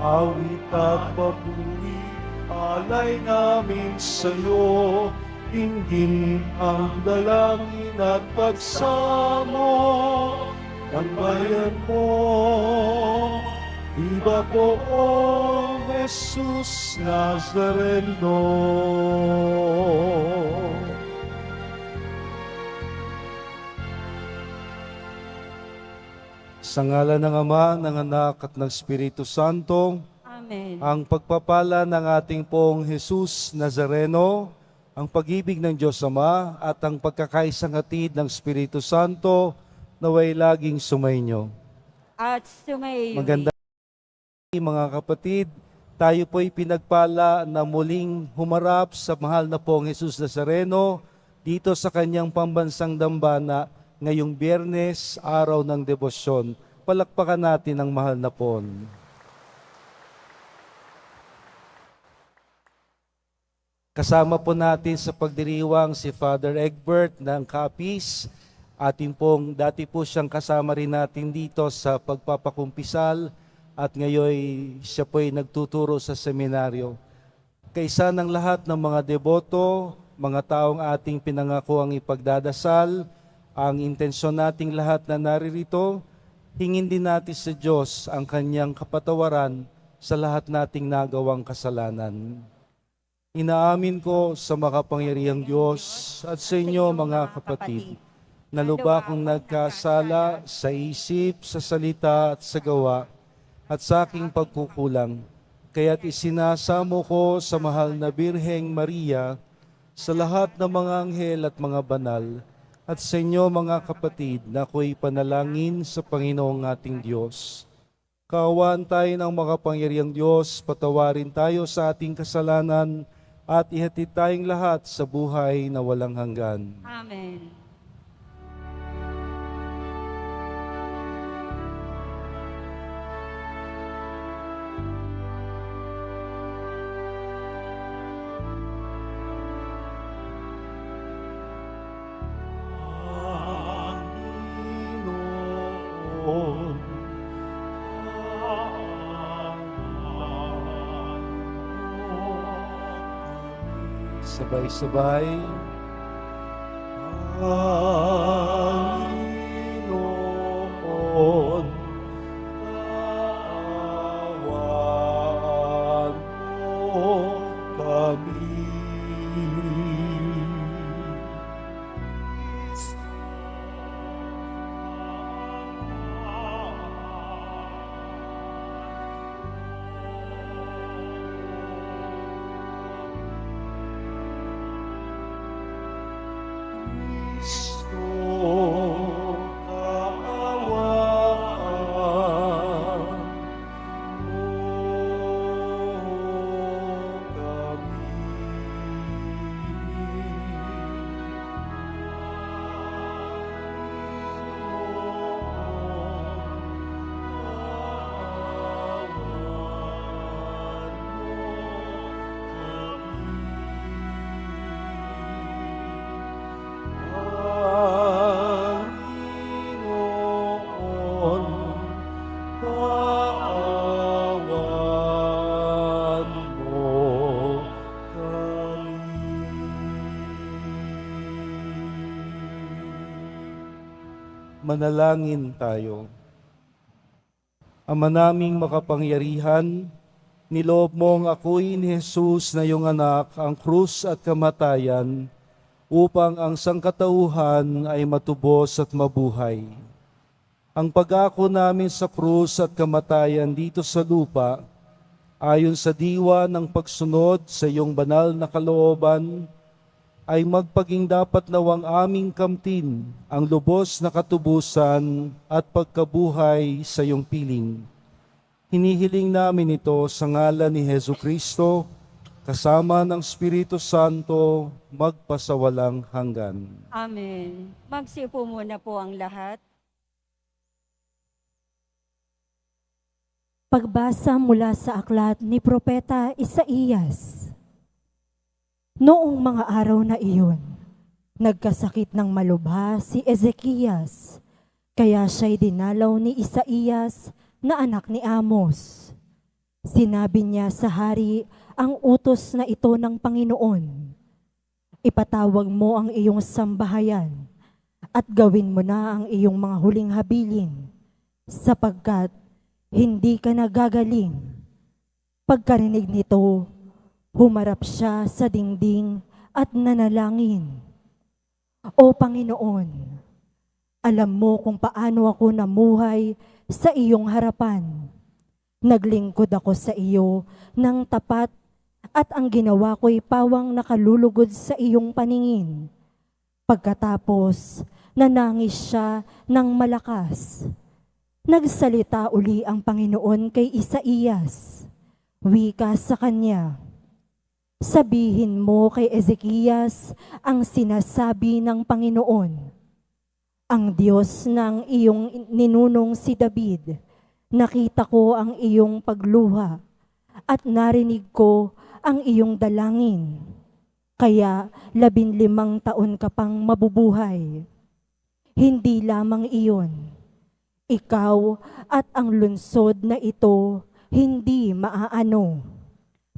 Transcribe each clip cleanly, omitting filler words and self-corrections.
awit at papuri, alay namin sa'yo, dinggin ang dalangin at pagsamo ng bayan mo. Viva poong Jesus Nazareno. Sa ngalan ng Ama, ng Anak at ng Espiritu Santo, Amen. ang pagpapala ng ating pong Jesus Nazareno, ang pag-ibig ng Diyos Ama at ang pagkakaisang hatid ng Espiritu Santo naway laging sumainyo. At sumayo. Maganda mga kapatid, tayo po'y pinagpala na muling humarap sa mahal na pong Jesus Nazareno dito sa kanyang pambansang dambana ngayong Biyernes, araw ng debosyon. Palakpakan natin ang mahal na pon. Kasama po natin sa pagdiriwang si Father Egbert ng Capiz. Atin pong dati po siyang kasama rin natin dito sa pagpapakumpisal at ngayon siya po'y nagtuturo sa seminaryo. Kaisa ng lahat ng mga deboto, mga taong ating pinangako ang ipagdadasal, ang intensyon nating lahat na naririto, hingin din natin sa Diyos ang kanyang kapatawaran sa lahat nating nagawang kasalanan. Inaamin ko sa makapangyarihang Diyos at sa inyo mga kapatid, na lubha kong nagkasala sa isip, sa salita at sa gawa, at sa aking pagkukulang. Kaya't isinasamo ko sa mahal na Birheng Maria, sa lahat ng mga anghel at mga banal, at sa inyo mga kapatid na ako'y panalangin sa Panginoong ating Diyos. Kaawaan tayo ng makapangyarihang Diyos, patawarin tayo sa ating kasalanan, at ihatid tayong lahat sa buhay na walang hanggan. Amen. Sabay-sabay. Panginoon, kaawaan mo kami. Manalangin tayo. Ama naming makapangyarihan, niloob mong ako'y ni Jesus na iyong anak, ang krus at kamatayan, upang ang sangkatauhan ay matubos at mabuhay. Ang pag-ako namin sa krus at kamatayan dito sa lupa, ayon sa diwa ng pagsunod sa iyong banal na kalooban, ay magpaging dapat nawang aming kamtin ang lubos na katubusan at pagkabuhay sa iyong piling. Hinihiling namin ito sa ngalan ni Jesucristo, kasama ng Espiritu Santo, magpasawalang hanggan. Amen. Magsiupo muna po ang lahat. Pagbasa mula sa aklat ni Propeta Isaías. Noong mga araw na iyon, nagkasakit ng malubha si Ezekias, kaya siya'y dinalaw ni Isaías na anak ni Amos. Sinabi niya sa hari ang utos na ito ng Panginoon. Ipatawag mo ang iyong sambahayan at gawin mo na ang iyong mga huling habilin sapagkat hindi ka nagagaling. Pagkarinig nito, humarap siya sa dingding at nanalangin. O Panginoon, alam mo kung paano ako namuhay sa iyong harapan. Naglingkod ako sa iyo ng tapat at ang ginawa ko'y pawang nakalulugod sa iyong paningin. Pagkatapos, nanangis siya ng malakas. Nagsalita uli ang Panginoon kay Isaías. Wika sa kanya, sabihin mo kay Ezekias ang sinasabi ng Panginoon. Ang Diyos ng iyong ninunong si David, nakita ko ang iyong pagluha at narinig ko ang iyong dalangin. Kaya 15 taon ka pang mabubuhay. Hindi lamang iyon. Ikaw at ang lungsod na ito hindi maaano.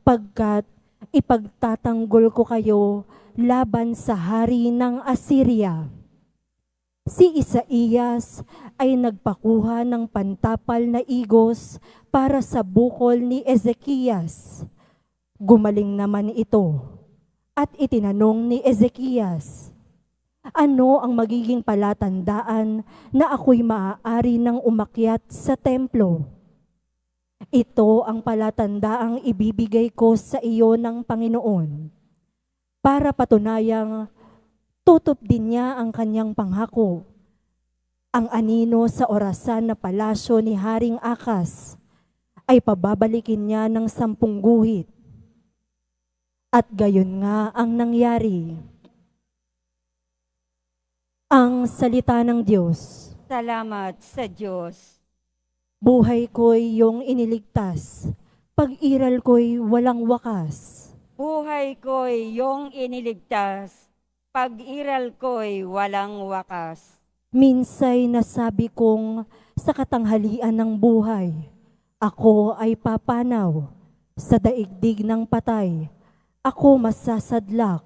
Pagkat ipagtatanggol ko kayo laban sa hari ng Assyria. Si Isaías ay nagpakuha ng pantapal na igos para sa bukol ni Ezekias. Gumaling naman ito at itinanong ni Ezekias, ano ang magiging palatandaan na ako'y maaari ng umakyat sa templo? Ito ang palatandaang ibibigay ko sa iyo ng Panginoon para patunayang tutup din niya ang kanyang pangako. Ang anino sa orasan na palasyo ni Haring Akas ay pababalikin niya ng 10 guhit. At gayon nga ang nangyari. Ang salita ng Diyos. Salamat sa Diyos. Buhay ko'y iyong iniligtas, pag-iral ko'y walang wakas. Buhay ko'y iyong iniligtas, pag-iral ko'y walang wakas. Minsay nasabi kong sa katanghalian ng buhay, ako ay papanaw sa daigdig ng patay. Ako masasadlak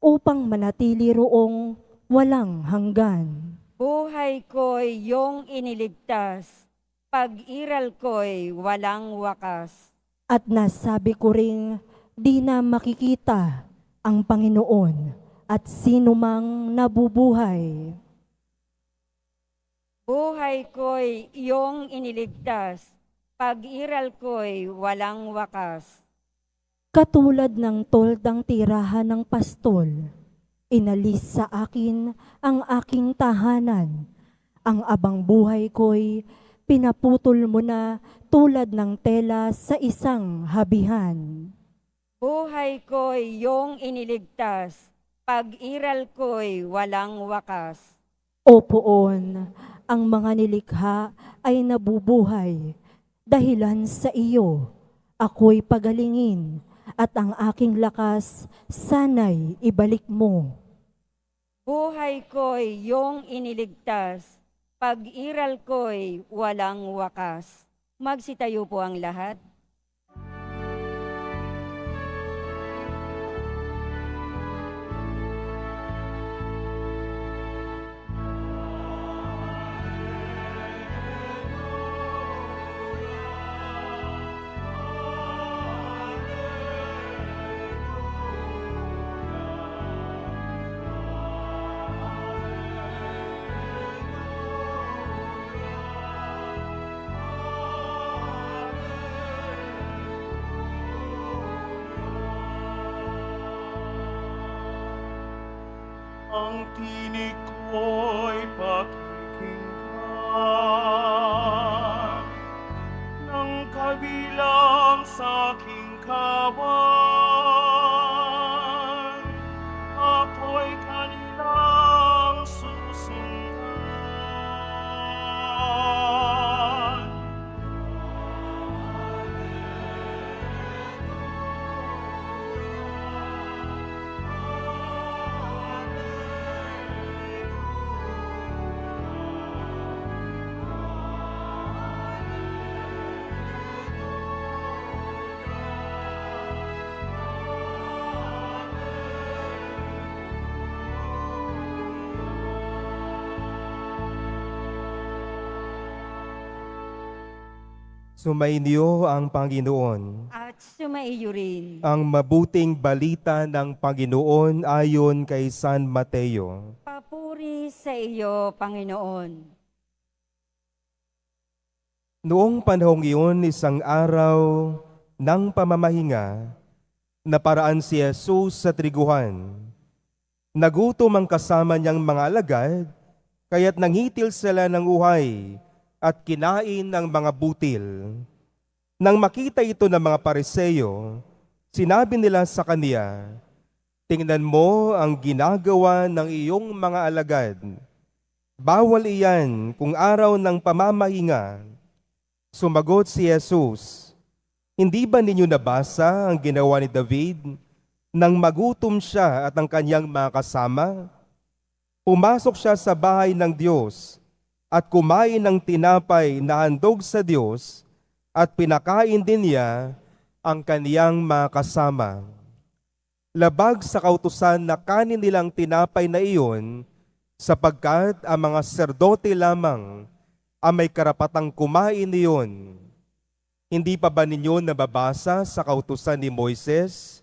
upang manatili roong walang hanggan. Buhay ko'y iyong iniligtas, pag-iral ko'y walang wakas. At nasabi ko ring di na makikita ang Panginoon at sino mang nabubuhay. Buhay ko'y iyong iniligtas, pag-iral ko'y walang wakas. Katulad ng toldang tirahan ng pastol, inalis sa akin ang aking tahanan. Ang abang buhay ko'y pinaputol mo na tulad ng tela sa isang habihan. Buhay ko'y iyong iniligtas, pag-iral ko'y walang wakas. O poon, ang mga nilikha ay nabubuhay. Dahilan sa iyo, ako'y pagalingin at ang aking lakas sana'y ibalik mo. Buhay ko'y iyong iniligtas, pag-iral ko'y walang wakas. Magsitayo po ang lahat. Ang tinig ko'y pakikinggan ng kabilang sa aking kawan. Ako'y kanilang susundan. Sumainyo ang Panginoon. At sumaiyo rin. Ang mabuting balita ng Panginoon ayon kay San Mateo. Papuri sa iyo, Panginoon. Noong panahong iyon, isang araw ng pamamahinga, naparaan si Jesus sa triguhan. Nagutom ang kasama niyang mga alagad, kaya't nanghitil sila ng uhay at kinain ng mga butil. Nang makita ito ng mga Pariseo, sinabi nila sa kaniya, "Tingnan mo ang ginagawa ng iyong mga alagad. Bawal iyan kung araw ng pamamahinga." Sumagot si Jesus, "Hindi ba ninyo nabasa ang ginawa ni David nang magutom siya at ang kanyang mga kasama? Pumasok siya sa bahay ng Diyos at kumain ng tinapay na handog sa Diyos at pinakain din niya ang kaniyang mga kasama. Labag sa kautusan na kanin nilang tinapay na iyon, sapagkat ang mga serdote lamang ang may karapatang kumain niyon. Hindi pa ba ninyo nababasa sa kautusan ni Moises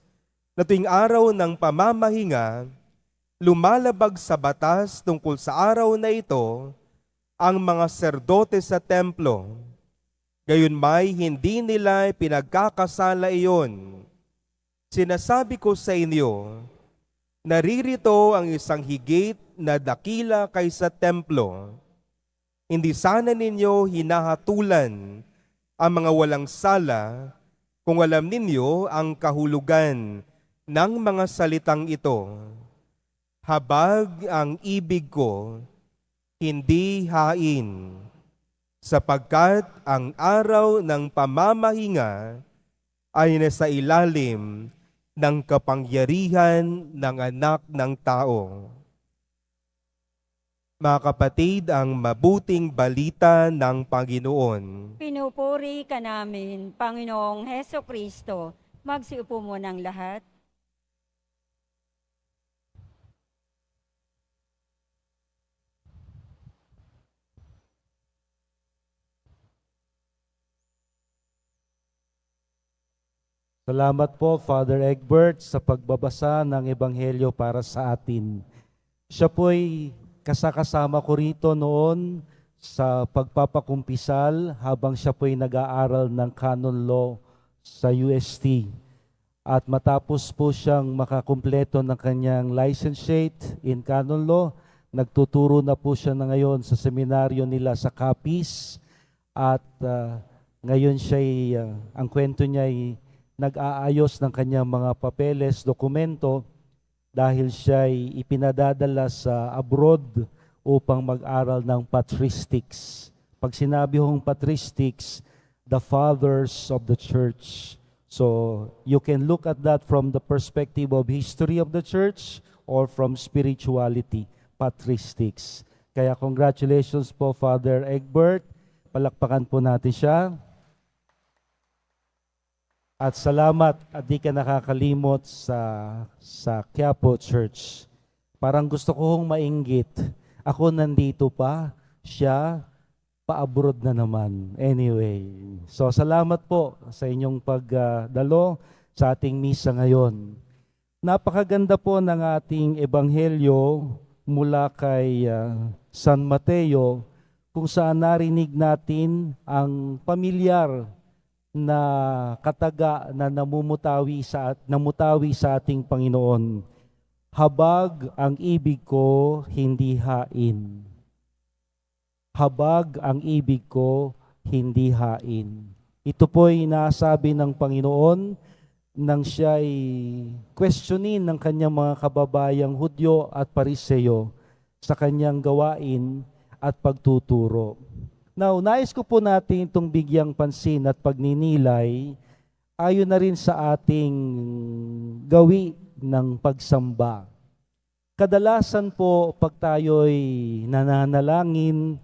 na tuwing araw ng pamamahinga, lumalabag sa batas tungkol sa araw na ito ang mga serdote sa templo, gayunmay hindi nila pinagkakasala iyon. Sinasabi ko sa inyo, naririto ang isang higit na dakila kaysa templo. Hindi sana ninyo hinahatulan ang mga walang sala kung alam ninyo ang kahulugan ng mga salitang ito. Habag ang ibig ko, hindi hain, sapagkat ang araw ng pamamahinga ay nasa ilalim ng kapangyarihan ng Anak ng Tao. Mga kapatid, ang mabuting balita ng Panginoon. Pinupuri ka namin, Panginoong Heso Kristo. Magsiupo mo ng lahat. Salamat po, Father Egbert, sa pagbabasa ng Ebanghelyo para sa atin. Siya po'y kasakasama ko rito noon sa pagpapakumpisal habang siya po'y nag-aaral ng canon law sa UST. At matapos po siyang makakumpleto ng kanyang licentiate in canon law, nagtuturo na po siya na ngayon sa seminaryo nila sa Capiz. At ngayon siya'y, ang kwento niya ay nag-aayos ng kanyang mga papeles, dokumento, dahil siya'y ipinadadala sa abroad upang mag-aral ng patristics. Pag sinabi hong patristics, the fathers of the church. So you can look at that from the perspective of history of the church or from spirituality, patristics. Kaya congratulations po, Father Egbert. Palakpakan po natin siya. At salamat at di ka nakakalimot sa Quiapo Church. Parang gusto ko hong mainggit. Ako nandito pa, siya pa-abroad na naman. Anyway, so salamat po sa inyong pagdalo sa ating misa ngayon. Napakaganda po ng ating ebanghelyo mula kay San Mateo, kung saan narinig natin ang pamilyar na kataga na namutawi sa ating Panginoon. Habag ang ibig ko, hindi hain. Habag ang ibig ko, hindi hain. Ito po'y nasabi ng Panginoon nang siya'y questionin ng kanyang mga kababayang Hudyo at Pariseo sa kanyang gawain at pagtuturo. Now, nais ko po natin itong bigyang pansin at pagninilay ayon na rin sa ating gawi ng pagsamba. Kadalasan po pag tayo'y nananalangin,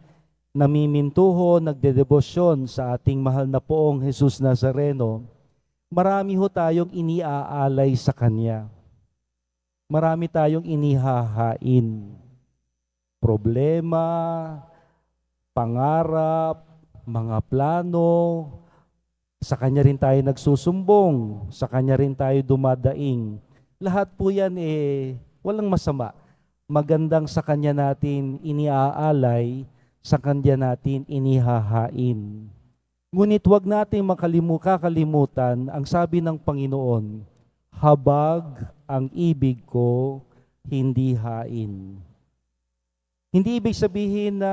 namimintuho, nagdedebosyon sa ating mahal na poong Jesus Nazareno, marami ho tayong iniaalay sa Kanya. Marami tayong inihahain. Problema, pangarap, mga plano, Sa Kanya rin tayo nagsusumbong, sa Kanya rin tayo dumadaing. Lahat po yan walang masama. Magandang sa Kanya natin iniaalay, sa Kanya natin inihahain. Ngunit huwag natin kakalimutan ang sabi ng Panginoon, habag ang ibig ko, hindi hain. Hindi ibig sabihin na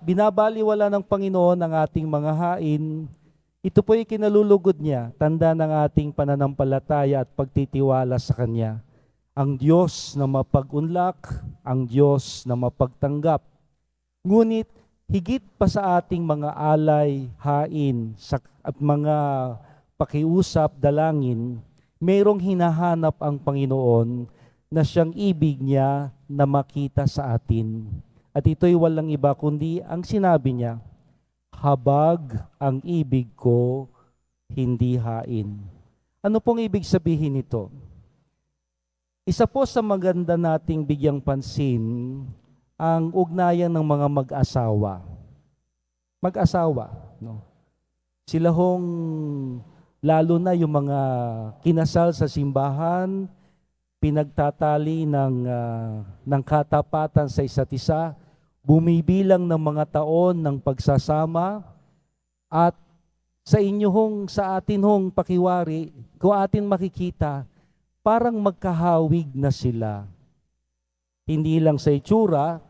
binabaliwala ng Panginoon ang ating mga hain. Ito po ay kinalulugod niya, tanda ng ating pananampalataya at pagtitiwala sa Kanya. Ang Diyos na mapag-unlak, ang Diyos na mapagtanggap. Ngunit higit pa sa ating mga alay, hain, at mga pakiusap, dalangin, mayroong hinahanap ang Panginoon na siyang ibig niya na makita sa atin. At ito'y walang iba kundi ang sinabi niya, habag ang ibig ko, hindi hain. Ano pong ibig sabihin nito? Isa po sa maganda nating bigyang pansin, ang ugnayan ng mga mag-asawa. Mag-asawa, no? Sila hong, lalo na yung mga kinasal sa simbahan, pinagtatali ng katapatan sa isa't isa, bumibilang ng mga taon ng pagsasama, at sa atin hong pakiwari, kung atin makikita, parang magkahawig na sila. Hindi lang sa itsura,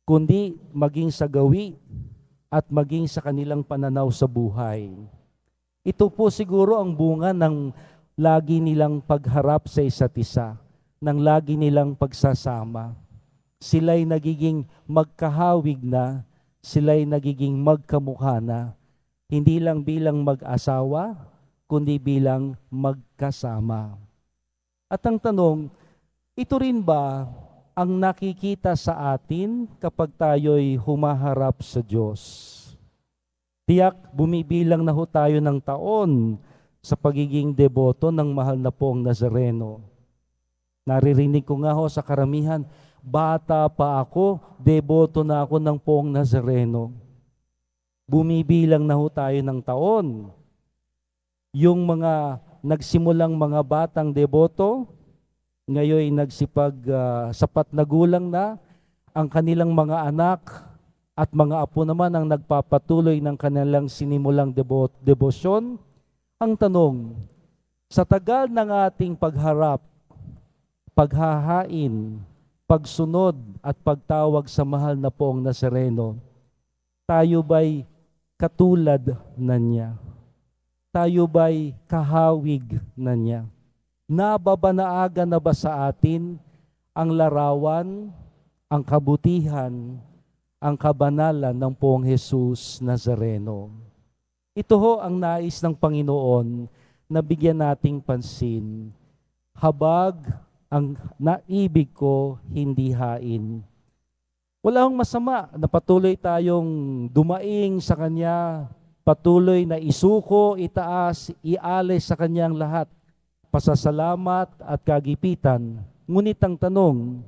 kundi maging sa gawi at maging sa kanilang pananaw sa buhay. Ito po siguro ang bunga ng lagi nilang pagharap sa isa't isa, ng lagi nilang pagsasama. Sila'y nagiging magkahawig na, sila'y nagiging magkamukha na, hindi lang bilang mag-asawa, kundi bilang magkasama. At ang tanong, ito rin ba ang nakikita sa atin kapag tayo'y humaharap sa Diyos? Tiyak, bumibilang na ho tayo ng taon sa pagiging deboto ng mahal na poong Nazareno. Naririnig ko nga ho sa karamihan, bata pa ako, deboto na ako ng poong Nazareno. Bumibilang na ho tayo ng taon. Yung mga nagsimulang mga batang deboto, ngayon sapat na gulang na, ang kanilang mga anak at mga apo naman ang nagpapatuloy ng kanilang sinimulang debosyon. Ang tanong, sa tagal ng ating pagharap, paghahain, pagsunod at pagtawag sa mahal na poong Nazareno, tayo ba'y katulad na niya? Tayo ba'y kahawig na niya? Nababanaagan na ba sa atin ang larawan, ang kabutihan, ang kabanalan ng poong Jesus Nazareno? Ito ho ang nais ng Panginoon na bigyan nating pansin. Habag ang naibig ko, hindi hain. Wala hong masama na patuloy tayong dumaing sa Kanya, patuloy na isuko, itaas, ialis sa Kanyang lahat, pasasalamat at kagipitan. Ngunit ang tanong,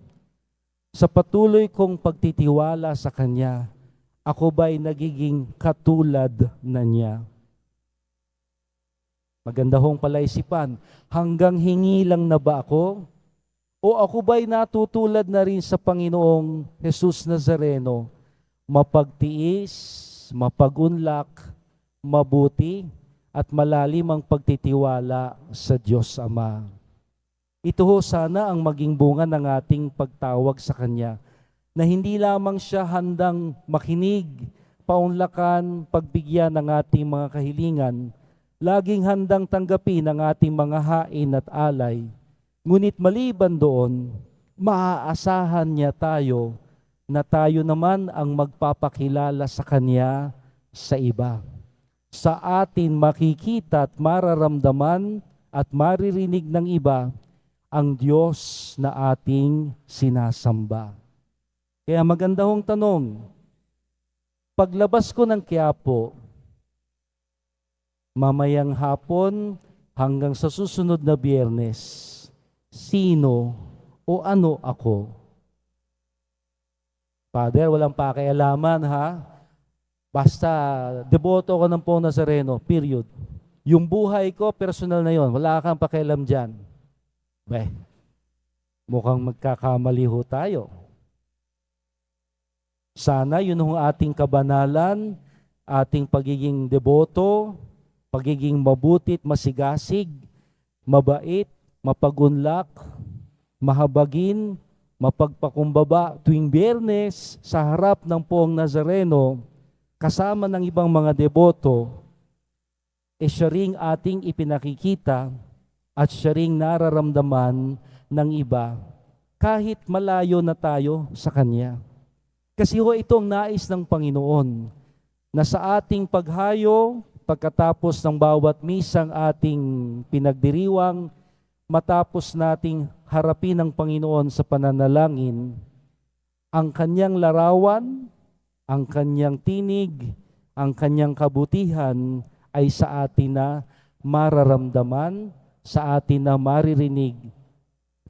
sa patuloy kong pagtitiwala sa Kanya, ako ba'y nagiging katulad na niya? Maganda hong palaisipan, hanggang hingi lang na ba ako? O ako ba'y natutulad na rin sa Panginoong Jesus Nazareno, mapagtiis, mapagunlak, mabuti, at malalim ang pagtitiwala sa Diyos Ama. Ito ho sana ang maging bunga ng ating pagtawag sa Kanya, na hindi lamang siya handang makinig, paunlakan, pagbigyan ng ating mga kahilingan, laging handang tanggapin ang ating mga hain at alay. Ngunit maliban doon, maaasahan niya tayo na tayo naman ang magpapakilala sa Kanya sa iba. Sa atin makikita at mararamdaman at maririnig ng iba ang Diyos na ating sinasamba. Kaya maganda hong tanong, paglabas ko ng Quiapo, mamayang hapon hanggang sa susunod na Biyernes, sino o ano ako? Father, walang pakialaman ha. Basta deboto ko ng poong Nazareno, period. Yung buhay ko, personal na yon. Wala kang pakialam dyan. Mukhang magkakamali ho tayo. Sana yun ang ating kabanalan, ating pagiging deboto, pagiging mabutit, masigasig, mabait, mapagunlak, mahabagin, mapagpakumbaba tuwing Biyernes sa harap ng Poong Nazareno, kasama ng ibang mga deboto, siya ring ating ipinakikita at siya ring nararamdaman ng iba kahit malayo na tayo sa Kanya. Kasi ho ito ang nais ng Panginoon na sa ating paghayo, pagkatapos ng bawat misang ating pinagdiriwang, matapos nating harapin ang Panginoon sa pananalangin, ang Kanyang larawan, ang Kanyang tinig, ang Kanyang kabutihan ay sa atin na mararamdaman, sa atin na maririnig.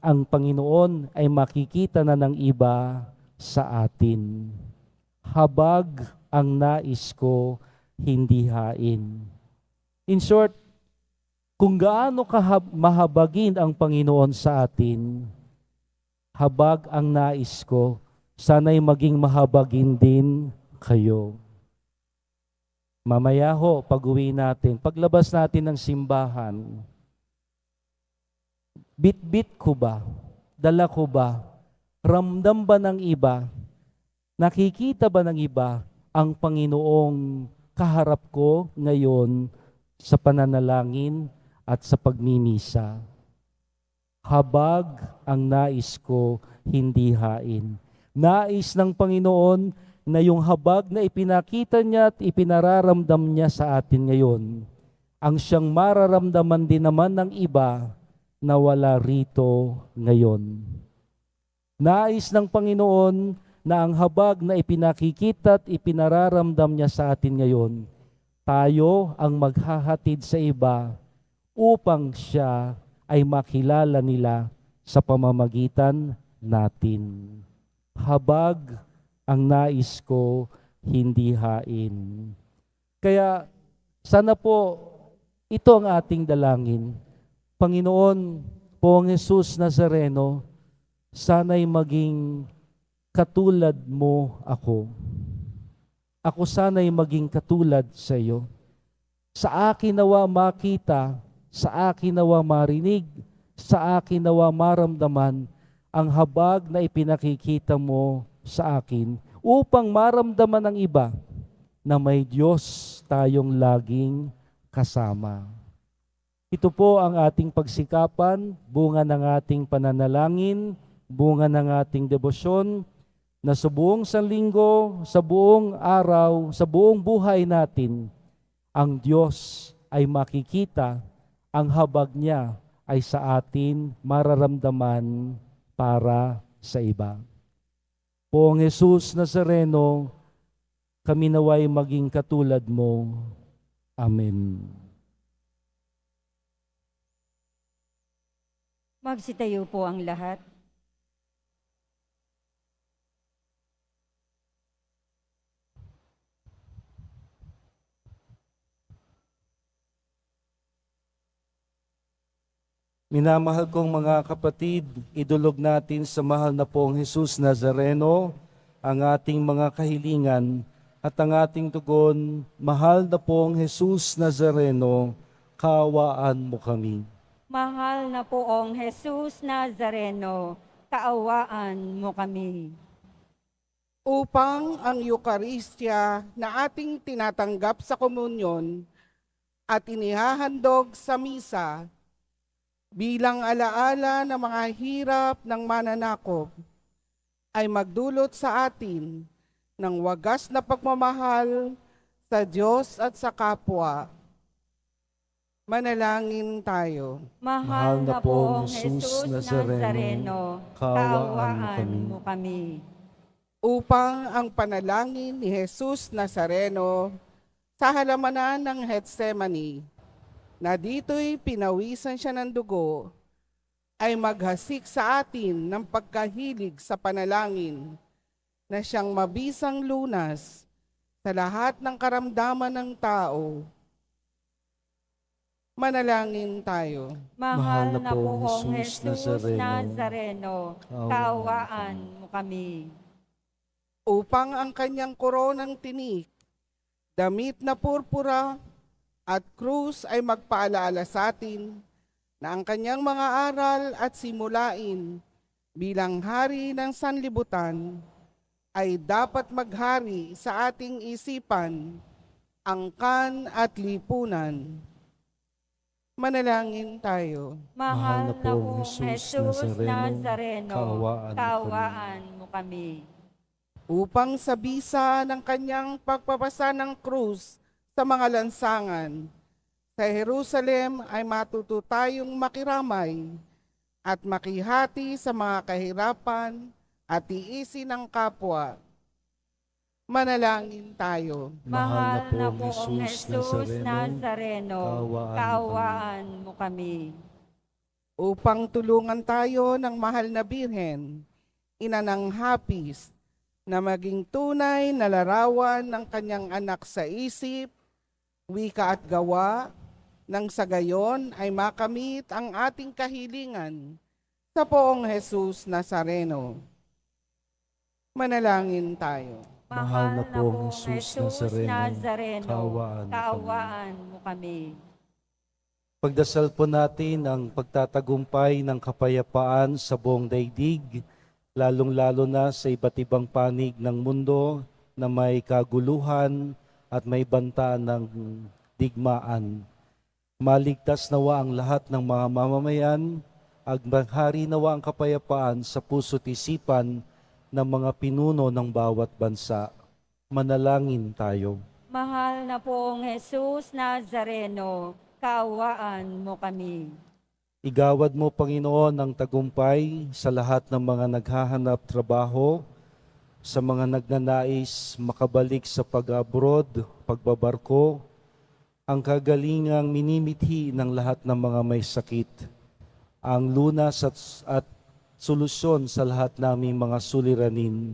Ang Panginoon ay makikita na ng iba sa atin. Habag ang nais ko, hindi hain. In short, kung gaano mahabagin ang Panginoon sa atin, habag ang nais ko, sana'y maging mahabagin din kayo. Mamaya ho, pag-uwi natin, paglabas natin ng simbahan, bit-bit ko ba? Dala ko ba? Ramdam ba ng iba? Nakikita ba ng iba ang Panginoong kaharap ko ngayon sa pananalangin at sa pagmimisa? Habag ang nais ko, hindi hain. Nais ng Panginoon na yung habag na ipinakita niya at ipinararamdam niya sa atin ngayon, ang siyang mararamdaman din naman ng iba na wala rito ngayon. Nais ng Panginoon na ang habag na ipinakikita at ipinararamdam niya sa atin ngayon, tayo ang maghahatid sa iba upang siya ay makilala nila sa pamamagitan natin. Habag ang nais ko, hindi hain. Kaya sana po ito ang ating dalangin. Panginoon, Poong Jesus Nazareno, sana'y maging katulad mo ako. Ako sana'y maging katulad sa iyo. Sa akin nawa makita, sa akin nawa marinig, sa akin nawa maramdaman ang habag na ipinakikita mo sa akin upang maramdaman ng iba na may Diyos tayong laging kasama. Ito po ang ating pagsikapan, bunga ng ating pananalangin, bunga ng ating debosyon, na sa buong sanlinggo, sa buong araw, sa buong buhay natin, ang Diyos ay makikita, ang habag niya ay sa atin mararamdaman para sa iba. Poong Jesus Nazareno, kami naway maging katulad mo. Amen. Magsitayo po ang lahat. Minamahal kong mga kapatid, idulog natin sa mahal na Poong Jesus Nazareno ang ating mga kahilingan at ang ating tugon, mahal na Poong Jesus Nazareno, kaawaan mo kami. Mahal na Poong Jesus Nazareno, kaawaan mo kami. Upang ang Eukaristya na ating tinatanggap sa komunyon at inihahandog sa misa bilang alaala ng mga hirap ng mananakop ay magdulot sa atin ng wagas na pagmamahal sa Diyos at sa kapwa. Manalangin tayo. Mahal na Poong Jesus Nazareno, kaawaan mo kami. Upang ang panalangin ni Jesus Nazareno sa halamanan ng Getsemani, na dito'y pinawisan siya ng dugo, ay maghasik sa atin ng pagkahilig sa panalangin na siyang mabisang lunas sa lahat ng karamdaman ng tao. Manalangin tayo. Mahal na poong poong Jesus Jesus Nazareno, Nazareno, kaawaan mo kami. Upang ang kanyang koronang tinik, damit na purpura at krus ay magpaalaala sa atin na ang kanyang mga aral at simulain bilang hari ng sanlibutan ay dapat maghari sa ating isipan, angkan at lipunan. Manalangin tayo. Mahal na poong Jesus Jesus Nazareno, Nazareno, kaawaan mo kaawaan mo kami. Upang sa bisa ng kanyang pagpapasa ng krus sa mga lansangan, sa Jerusalem ay matuto tayong makiramay at makihati sa mga kahirapan at tiisin ng kapwa. Manalangin tayo. Mahal na poong Jesus Nazareno, kaawaan mo kami. Upang tulungan tayo ng mahal na Birhen, ina ng hapis, na maging tunay na larawan ng kanyang anak sa isip, wika at gawa, nang sa gayon ay makamit ang ating kahilingan sa poong Jesus Nazareno. Manalangin tayo. Mahal na poong Jesus Nazareno, kaawaan mo kami. kaawaan mo kami. Pagdasal po natin ang pagtatagumpay ng kapayapaan sa buong daigdig, lalong-lalo na sa iba't ibang panig ng mundo na may kaguluhan at may banta ng digmaan. Maligtas nawa ang lahat ng mga mamamayan, at maghari nawa ang kapayapaan sa puso't isipan ng mga pinuno ng bawat bansa. Manalangin tayo. Mahal na poong Jesus Nazareno, kaawaan mo kami. Igawad mo, Panginoon, ang tagumpay sa lahat ng mga naghahanap trabaho, sa mga nagnanais makabalik sa pag-abroad, pagbabarko, ang kagalingang minimithi ng lahat ng mga may sakit, ang lunas at solusyon sa lahat naming mga suliranin.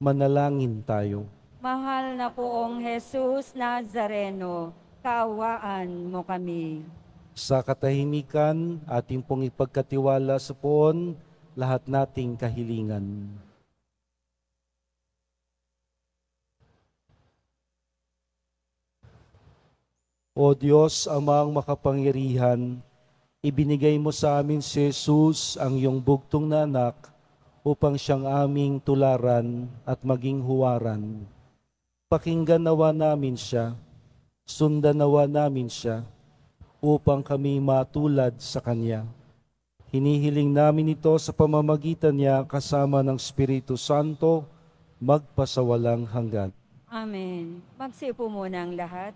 Manalangin tayo. Mahal na poong Jesus Nazareno, kaawaan mo kami. Sa katahimikan, ating pong ipagkatiwala sa poon lahat nating kahilingan. O Diyos, Amang makapangyarihan, ibinigay mo sa amin si Jesus, ang iyong bugtong na anak, upang siyang aming tularan at maging huwaran. Pakinggan nawa namin siya, sundan nawa namin siya, upang kami matulad sa Kanya. Hinihiling namin ito sa pamamagitan niya kasama ng Espiritu Santo, magpasawalang hanggan. Amen. Magsiupo muna ang lahat.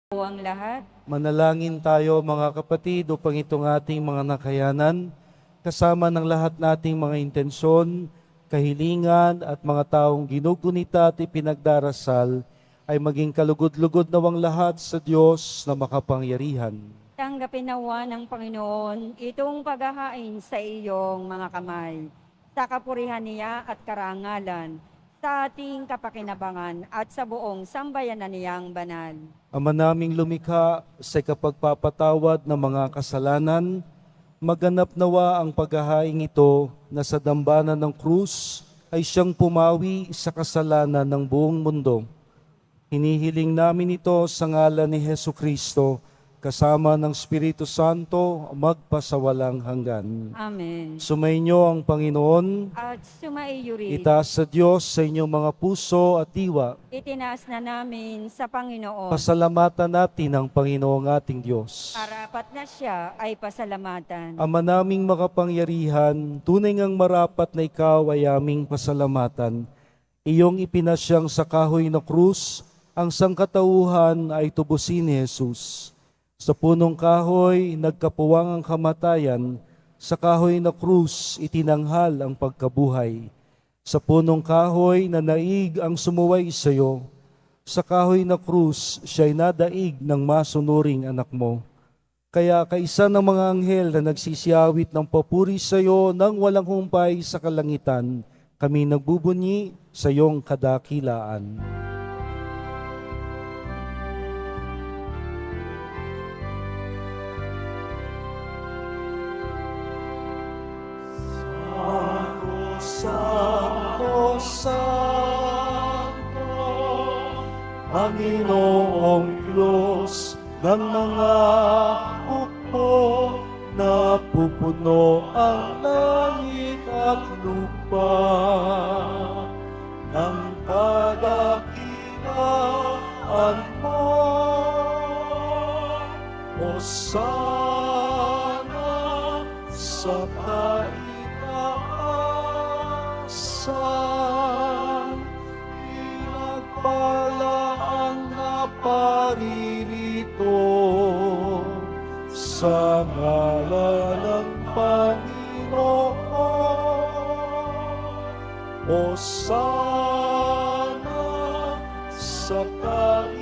Po ang lahat. Manalangin tayo mga kapatid upang itong ating mga nakayanan, kasama ng lahat nating mga intensyon, kahilingan at mga taong ginugunita at ipinagdarasal, ay maging kalugod-lugod nawang lahat sa Diyos na makapangyarihan. Tanggapin nawa ng Panginoon itong paghahain sa iyong mga kamay, sa kapurihan niya at karangalan, sa ating kapakinabangan at sa buong sambayanan niyang banal. Ama naming lumikha sa kapagpapatawad ng mga kasalanan, Maganap nawa ang paghahaing ito na sa dambana ng krus ay siyang pumawi sa kasalanan ng buong mundo. Hinihiling namin ito sa ngalan ni Hesu Kristo, kasama ng Espiritu Santo, magpasawalang hanggan. Amen. Sumainyo ang Panginoon, At sumaiyo rin, itaas sa Diyos sa inyong mga puso at diwa. itinaas na namin sa Panginoon. Pasalamatan natin ang Panginoong ating Diyos. Arapat na siya ay pasalamatan. Ama naming makapangyarihan, tunay ngang marapat na ikaw ay aming pasalamatan. Iyong ipinasyang sa kahoy na krus, ang sangkatauhan ay tubusin ni Jesus. Sa punong kahoy, nagkapuwang ang kamatayan. Sa kahoy na krus, itinanghal ang pagkabuhay. Sa punong kahoy, nanaig ang sumuway sa iyo. Sa kahoy na krus, siya'y nadaig ng masunuring anak mo. Kaya kaisa ng mga anghel na nagsisiyawit ng papuri sa iyo nang walang humpay sa kalangitan, kami nagbubunyi sa iyong kadakilaan. Santo, Santo, Panginoong Diyos ng mga hukbo, napupuno ang langit at lupa ng kadakilaan mo. Hosana sa kaitaasan, pinagpala ang naparirito sa ngalan ng Panginoon. Hosana sa kaitaasan.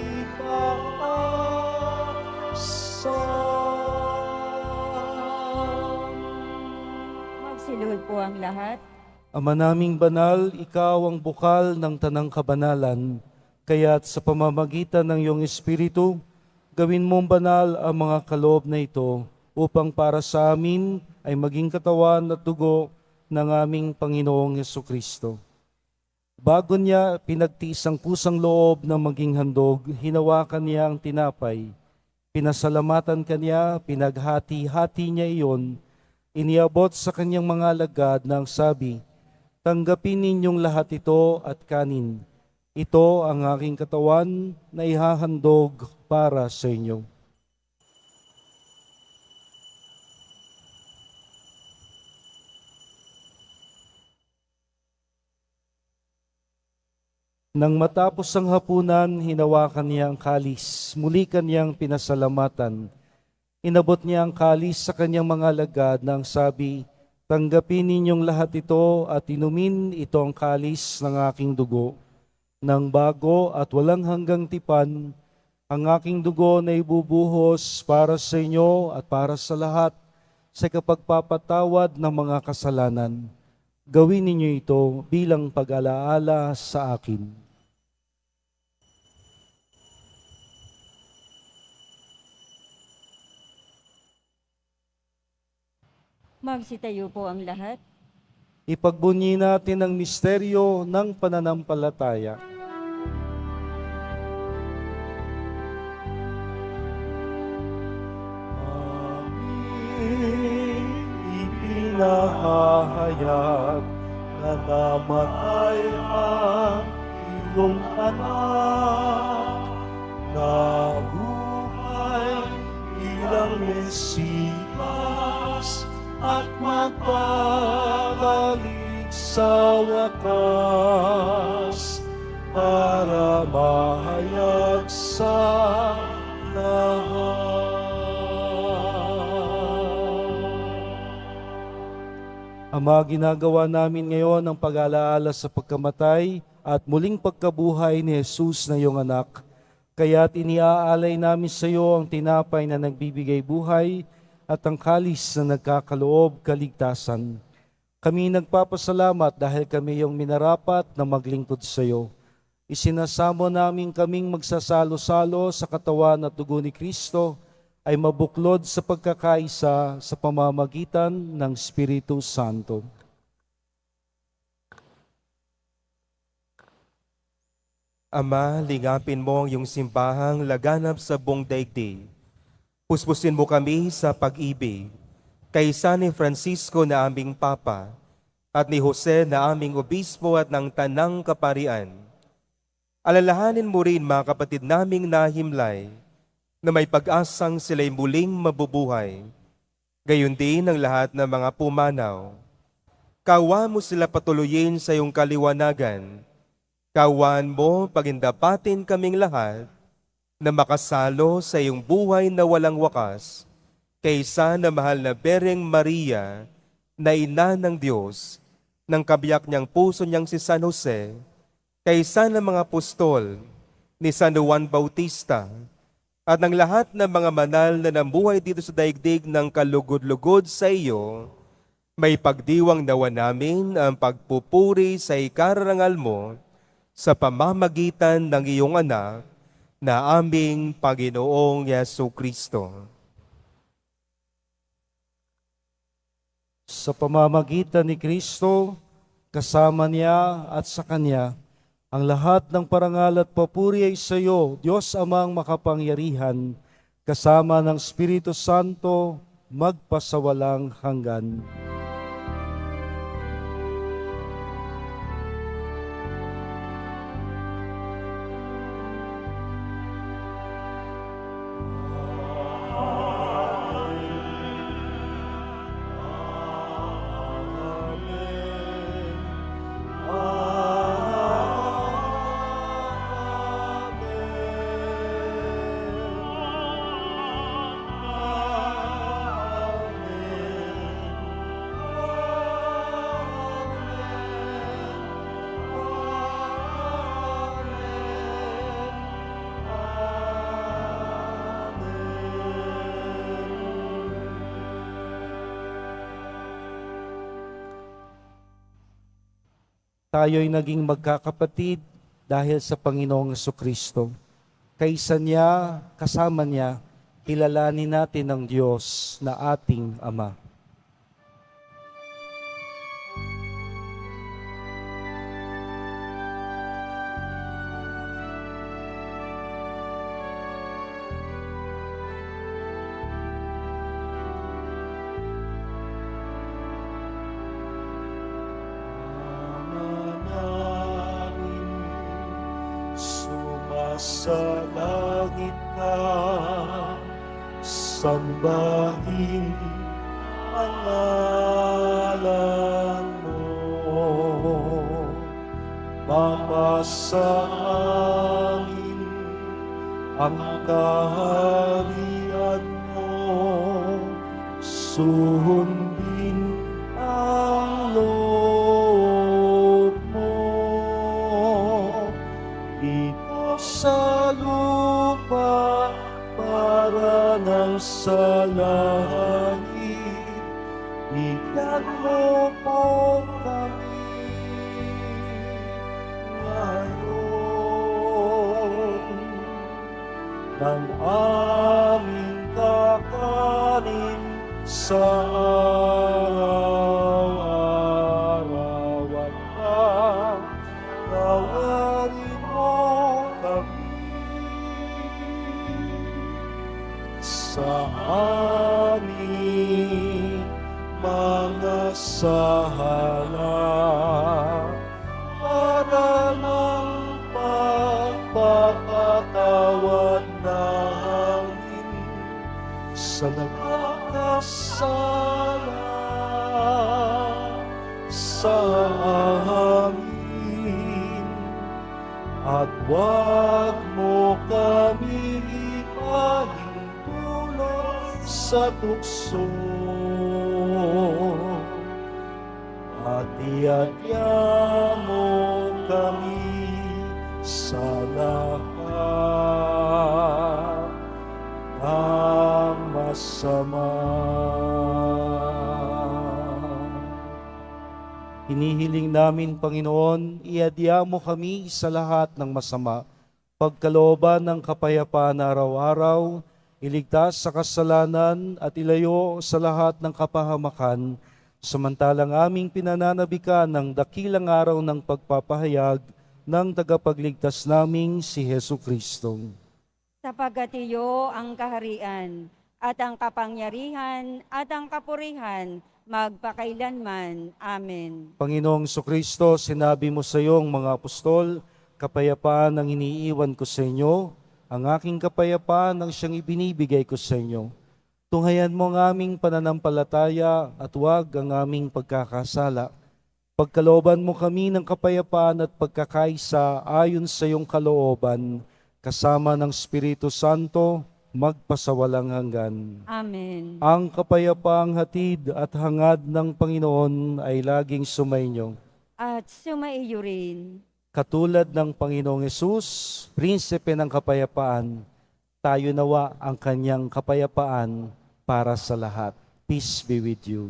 Magsiluhod po ang lahat. Ama naming banal, ikaw ang bukal ng tanang kabanalan, kaya't sa pamamagitan ng iyong Espiritu, gawin mong banal ang mga kaloob na ito upang para sa amin ay maging katawan at dugo ng aming Panginoong Jesucristo. Bago niya pinagtiis ang kusang loob na maging handog, hinawakan niya ang tinapay. Pinasalamatan kanya, pinaghati-hati niya iyon, iniabot sa kanyang mga alagad ng sabi, "Tanggapin ninyong lahat ito at kanin. Ito ang aking katawan na ihahandog para sa inyo." Nang matapos ang hapunan, hinawakan niya ang kalis. Muli kanyang pinasalamatan. Inabot niya ang kalis sa kanyang mga alagad nang sabi, "Tanggapin ninyong lahat ito at inumin ito ang kalis ng aking dugo. Nang bago at walang hanggang tipan, ang aking dugo na ibubuhos para sa inyo at para sa lahat sa kapagpapatawad ng mga kasalanan. Gawin ninyo ito bilang pag-alaala sa akin." Magsitayo po ang lahat. Ipagbunyi natin ang misteryo ng pananampalataya. Aming ipinahahayag na namatay ang iyong anak, na buhay bilang Mesiyas, at magpabalik sa wakas para mahayag sa lahat. Ama, ginagawa namin ngayon ang pag-alaala sa pagkamatay at muling pagkabuhay ni Jesus na iyong anak. Kaya't iniaalay namin sa iyo ang tinapay na nagbibigay buhay at ang kalis na nagkakaloob kaligtasan. Kami nagpapasalamat dahil kami iyong minarapat na maglingkod sa iyo. Isinasamo namin kaming magsasalo-salo sa katawan at dugo ni Kristo ay mabuklod sa pagkakaisa sa pamamagitan ng Espiritu Santo. Ama, ligapin mo ang iyong simbahang laganap sa buong daigdig. Puspusin mo kami sa pag-ibig, kaysa ni Francisco na aming Papa, at ni Jose na aming Obispo at ng Tanang Kaparian. Alalahanin mo rin mga kapatid naming nahimlay, na may pag-asang sila'y muling mabubuhay. Gayon din ang lahat ng mga pumanaw. Kawa mo sila patuloyin sa iyong kaliwanagan. Kawan mo pagindapatin kaming lahat na makasalo sa iyong buhay na walang wakas, kaysa na mahal na Bereng Maria, na ina ng Diyos, ng kabiyak niyang puso niyang si San Jose, kaysa ng mga apostol ni San Juan Bautista, at ng lahat ng mga manal na namuhay dito sa daigdig ng kalugod-lugod sa iyo, may pagdiwang nawa namin ang pagpupuri sa ikarangal mo sa pamamagitan ng iyong anak na aming Panginoong Yesukristo. Sa pamamagitan ni Kristo, kasama niya at sa Kanya, ang lahat ng parangal at papuri ay sa iyo, Diyos Amang makapangyarihan, kasama ng Espiritu Santo, magpasawalang hanggan. Tayo'y naging magkakapatid dahil sa Panginoong Jesucristo. Kaysa niya, kasama niya, kilalanin natin ang Diyos na ating Ama. Sa langit ka, sambahin ang ngalan mo. Mapasa amin ang kaharian mo, sundin ang loob mo. Sa lupa para ng sa langit, bigyan mo po kami ngayon ng aming kakanin sa araw-araw at pagkawarin sa aming mga sala, para ng pagpapatawad namin sa nagkakasala sa amin, at huwag mo kami sa tukso, at iadya mo kami sa lahat ng masama. Hinihiling namin, Panginoon, iadya mo kami sa lahat ng masama, pagkalooban ng kapayapaan araw-araw, iligtas sa kasalanan at ilayo sa lahat ng kapahamakan, samantalang aming pinananabikan ng dakilang araw ng pagpapahayag ng tagapagligtas naming si Hesu Kristo. Sapagkat iyo ang kaharian at ang kapangyarihan at ang kapurihan magpakailanman. Amen. Panginoong Kristo, sinabi mo sa iyong mga apostol, kapayapaan ang iniiwan ko sa inyo, ang aking kapayapaan ang siyang ibinibigay ko sa inyo. Tunghayan mo ang aming pananampalataya at huwag ang aming pagkakasala. Pagkalooban mo kami ng kapayapaan at pagkakaisa ayon sa iyong kalooban, kasama ng Espiritu Santo, magpasawalang hanggan. Amen. Ang kapayapaang hatid at hangad ng Panginoon ay laging sumainyo. At sumaiyo rin. Katulad ng Panginoong Yesus, Prinsipe ng Kapayapaan, tayo nawa ang kanyang kapayapaan para sa lahat. Peace be with you.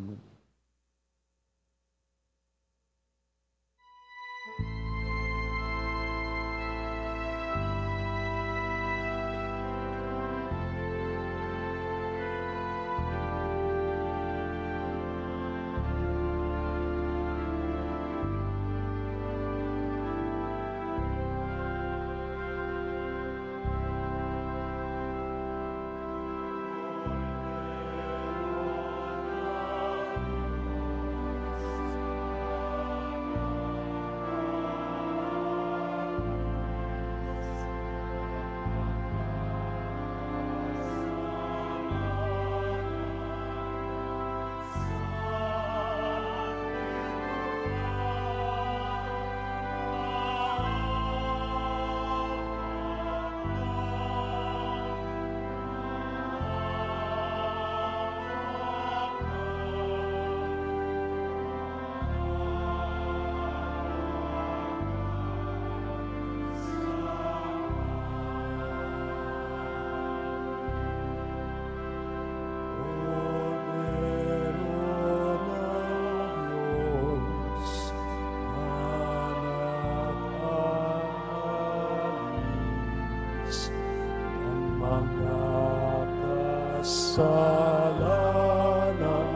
Kasalanan ng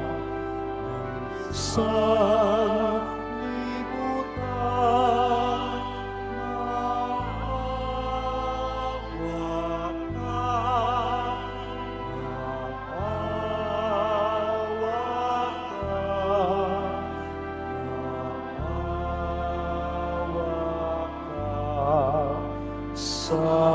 sanlibutan, maawa ka sa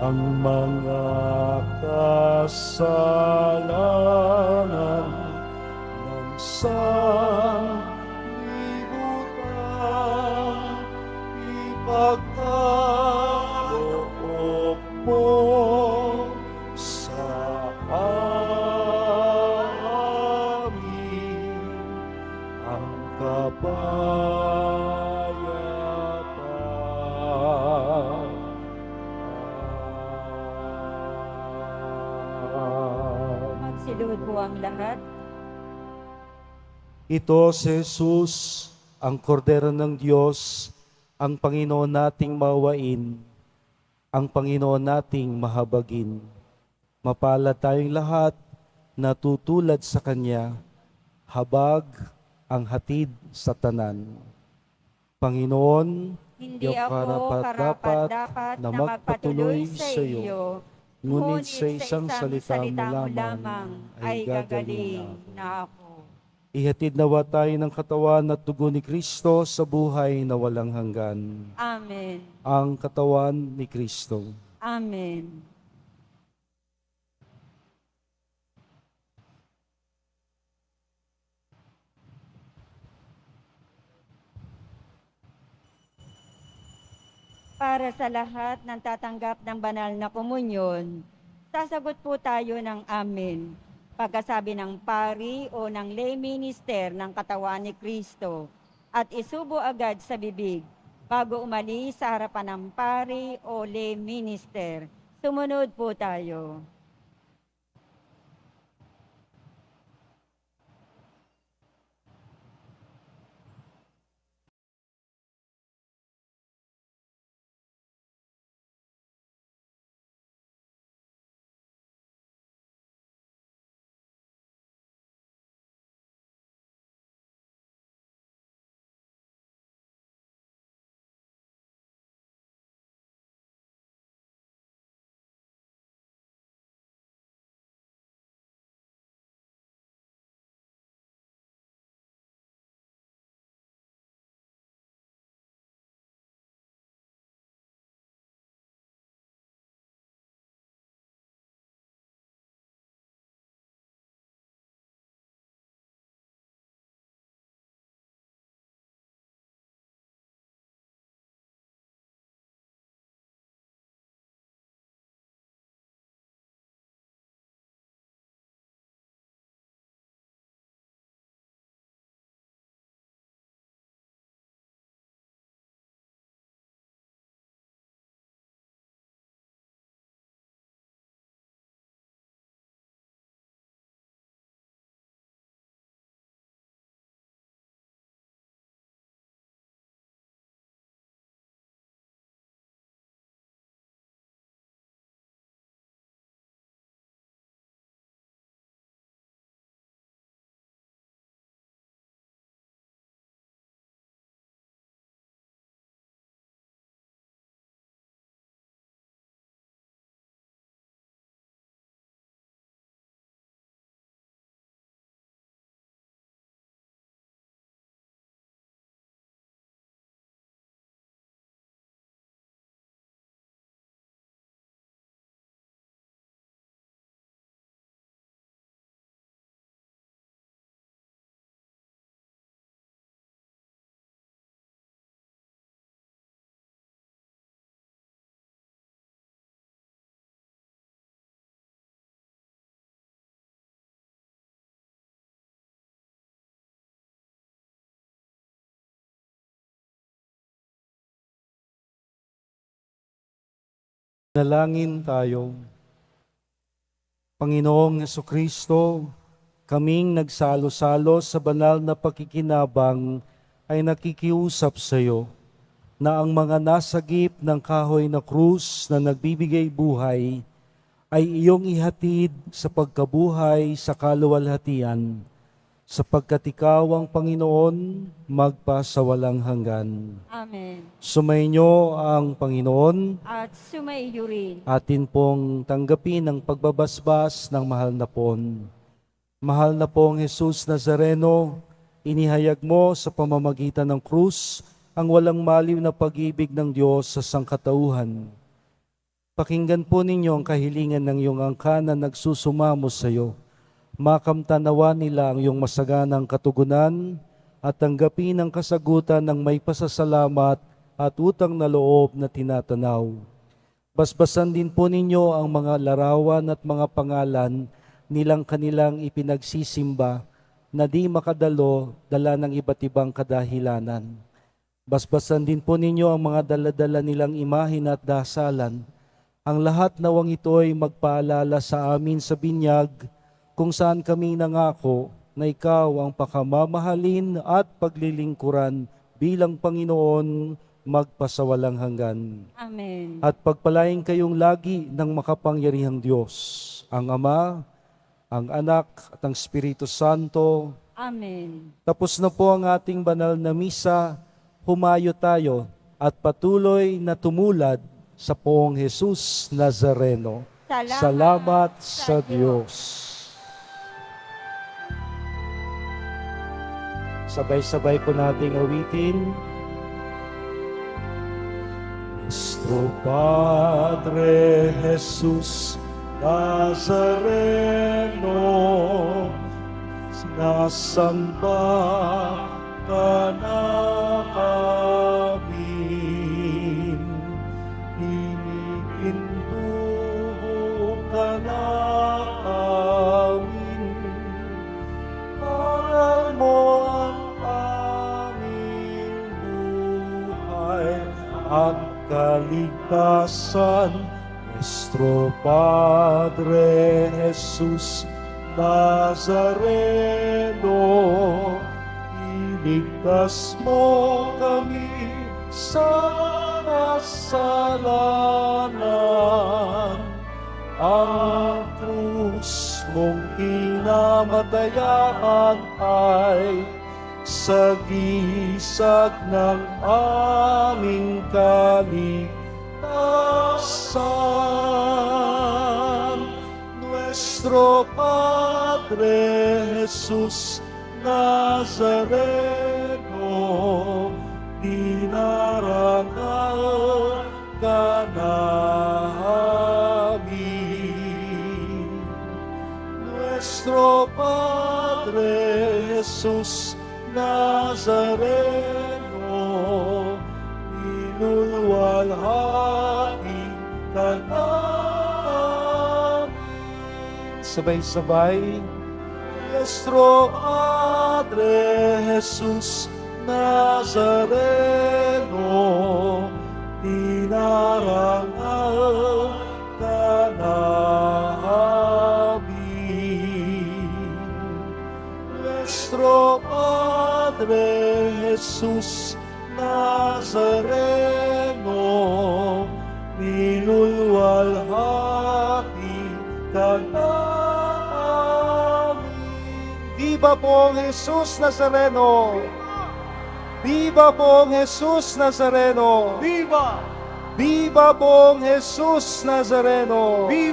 ang mga kasalanan ng sanlibutan, ipagkaloob mo sa amin ang kapayapaan. Magsiluhod po ang lahat. Ito si Jesus, ang kordero ng Diyos, ang Panginoon nating mawain, ang Panginoon nating mahabagin. Mapalad tayong lahat na tutulad sa Kanya, habag ang hatid sa tanan. Panginoon, Hindi iyong ako karapat-dapat na magpatuloy sa iyo, ngunit sa isang salita mo mo lamang ay gagaling na ako. Ihatid nawa tayo ng katawan at dugo ni Kristo sa buhay na walang hanggan. Amen. Ang katawan ni Kristo. Amen. Para sa lahat ng tatanggap ng banal na komunyon, sasagot po tayo ng amen. Pagkasabi ng pari o ng lay minister ng katawan ni Kristo at isubo agad sa bibig bago umalis sa harapan ng pari o lay minister. Sumunod po tayo. Dalangin tayo. Panginoong Jesucristo, kaming nagsalo-salo sa banal na pakikinabang ay nakikiusap sa iyo na ang mga nasagip ng kahoy na krus na nagbibigay buhay ay iyong ihatid sa pagkabuhay sa kaluwalhatian, sapagkat ikaw ang Panginoon magpasawalang hanggan. Amen. Sumainyo ang Panginoon. At sumaiyo rin. Atin pong tanggapin ang pagbabasbas ng mahal na pon. Mahal na pong Jesus Nazareno, inihayag mo sa pamamagitan ng krus ang walang maliw na pag-ibig ng Diyos sa sangkatauhan. Pakinggan po ninyo ang kahilingan ng iyong angkan na nagsusumamo sa iyo. Makamtanawa nila ang iyong masaganang katugunan at tanggapin ang kasagutan ng may pasasalamat at utang na loob na tinatanaw. Basbasan din po ninyo ang mga larawan at mga pangalan nilang kanilang ipinagsisimba na di makadalo dala ng iba't ibang kadahilanan. Basbasan din po ninyo ang mga daladala nilang imahin at dasalan. Ang lahat nawang ito ay magpaalala sa amin sa binyag kung saan kami nangako na ikaw ang pakamamahalin at paglilingkuran bilang Panginoon magpasawalang hanggan. Amen. At pagpalain kayong lagi ng makapangyarihang Diyos, ang Ama, ang Anak at ang Espiritu Santo. Amen. Tapos na po ang ating banal na misa, humayo tayo at patuloy na tumulad sa poong Jesus Nazareno. Salamat sa Diyos. Sabay-sabay po nating awitin. Nuestro Padre Jesus Nazareno, sinasamba ka namin, inigintuho ka namin, aral mo ang aming buhay at kaligtasan. Nuestro Nuestro Padre Jesús Nazareno, iligtas mo kami sa kasalanan. Ang krus mong kinamatayan ay sagisag ng aming kaligtasan. Nuestro Padre Jesus Nazareno, dinarangal ka namin. Nuestro Padre Jesus Nazareno, inulwalhati ka namin. Sabay-sabay. Nuestro Padre Jesus Nazareno, dinarangal ka namin. Nuestro Padre Jesus Nazareno, minulwalhati ka namin. Viva pong Jesus Nazareno! Viva pong Jesus Nazareno! Viva! Viva pong Jesus Nazareno!